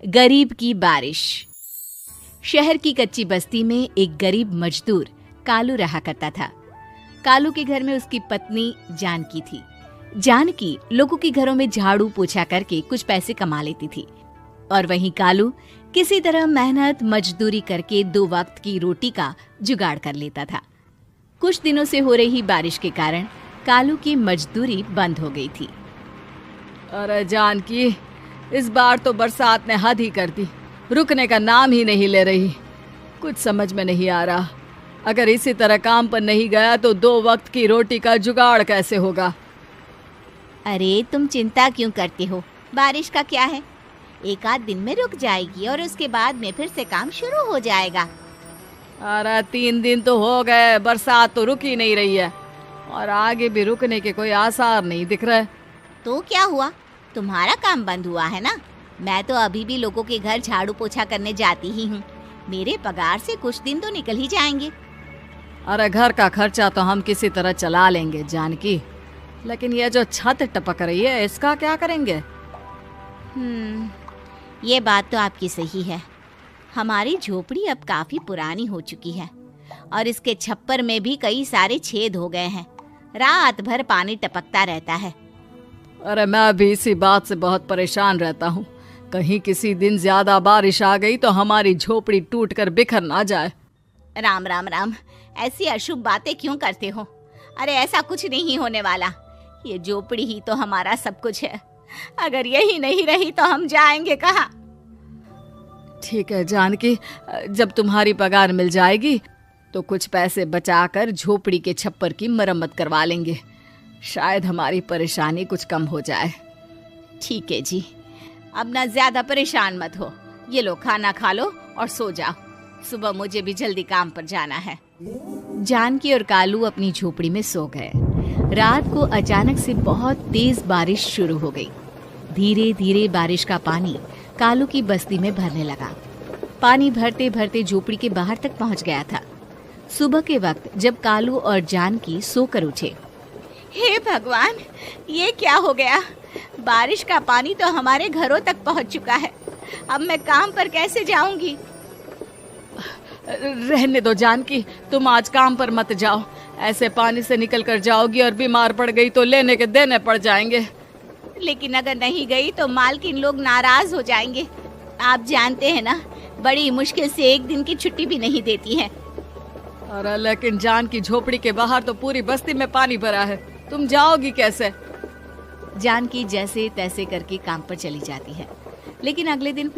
गरीब की बारिश। शहर की कच्ची बस्ती में एक गरीब मजदूर कालू रहा करता था। कालू के घर में उसकी पत्नी जानकी थी। जानकी लोगों के घरों में झाड़ू पोछा करके कुछ पैसे कमा लेती थी और वहीं कालू किसी तरह मेहनत मजदूरी करके 2 वक्त की रोटी का जुगाड़ कर लेता था। कुछ दिनों से हो रही बारिश के कारण कालू की मजदूरी बंद हो गई थी। अरे जानकी, इस बार तो बरसात ने हद ही कर दी, रुकने का नाम ही नहीं ले रही। कुछ समझ में नहीं आ रहा, अगर इसी तरह काम पर नहीं गया तो 2 वक्त की रोटी का जुगाड़ कैसे होगा। अरे तुम चिंता क्यों करते हो, बारिश का क्या है, 1 आध दिन में रुक जाएगी और उसके बाद में फिर से काम शुरू हो जाएगा। अरे 3 दिन तो हो गए, बरसात तो रुक ही नहीं रही है और आगे भी रुकने के कोई आसार नहीं दिख रहे। तो क्या हुआ, तुम्हारा काम बंद हुआ है ना? मैं तो अभी भी लोगों के घर झाड़ू पोछा करने जाती ही हूँ। मेरे पगार से कुछ दिन तो निकल ही जाएंगे। अरे घर का खर्चा तो हम किसी तरह चला लेंगे जानकी, लेकिन ये जो छत टपक रही है इसका क्या करेंगे? ये बात तो आपकी सही है। हमारी झोपड़ी अब काफी पुरानी हो चुकी है और इसके छप्पर में भी कई सारे छेद हो गए हैं। रात भर पानी टपकता रहता है। अरे मैं भी इसी बात से बहुत परेशान रहता हूँ। कहीं किसी दिन ज्यादा बारिश आ गई तो हमारी झोपड़ी टूटकर बिखर ना जाए। राम राम राम, ऐसी अशुभ बातें क्यों करते हो? अरे ऐसा कुछ नहीं होने वाला। ये झोपड़ी ही तो हमारा सब कुछ है। अगर यही नहीं रही तो हम जाएंगे कहाँ? ठीक है जानकी, जब तुम्हारी पगार मिल जाएगी तो कुछ पैसे बचाकर झोपड़ी के छप्पर की मरम्मत करवा लेंगे। शायद हमारी परेशानी कुछ कम हो जाए। ठीक है जी, अब ना ज्यादा परेशान मत हो। ये लो, खाना खा लो और सो जाओ। सुबह मुझे भी जल्दी काम पर जाना है। जानकी और कालू अपनी झोपड़ी में सो गए। रात को अचानक से बहुत तेज बारिश शुरू हो गई। धीरे धीरे बारिश का पानी कालू की बस्ती में भरने लगा। पानी भरते भरते झोपड़ी के बाहर तक पहुंच गया था। सुबह के वक्त जब कालू और जानकी सोकर उठे, हे भगवान, ये क्या हो गया? बारिश का पानी तो हमारे घरों तक पहुंच चुका है। अब मैं काम पर कैसे जाऊंगी? रहने दो जानकी, तुम आज काम पर मत जाओ। ऐसे पानी से निकल कर जाओगी और बीमार पड़ गई तो लेने के देने पड़ जाएंगे। लेकिन अगर नहीं गई तो मालकिन लोग नाराज हो जाएंगे। आप जानते हैं ना, बड़ी मुश्किल से 1 दिन की छुट्टी भी नहीं देती है। अरे लेकिन जानकी, झोपड़ी के बाहर तो पूरी बस्ती में पानी भरा है, तुम जाओगी कैसे? जानकी जैसे तैसे करके काम पर चली जाती है, लेकिन अगले दिन फिर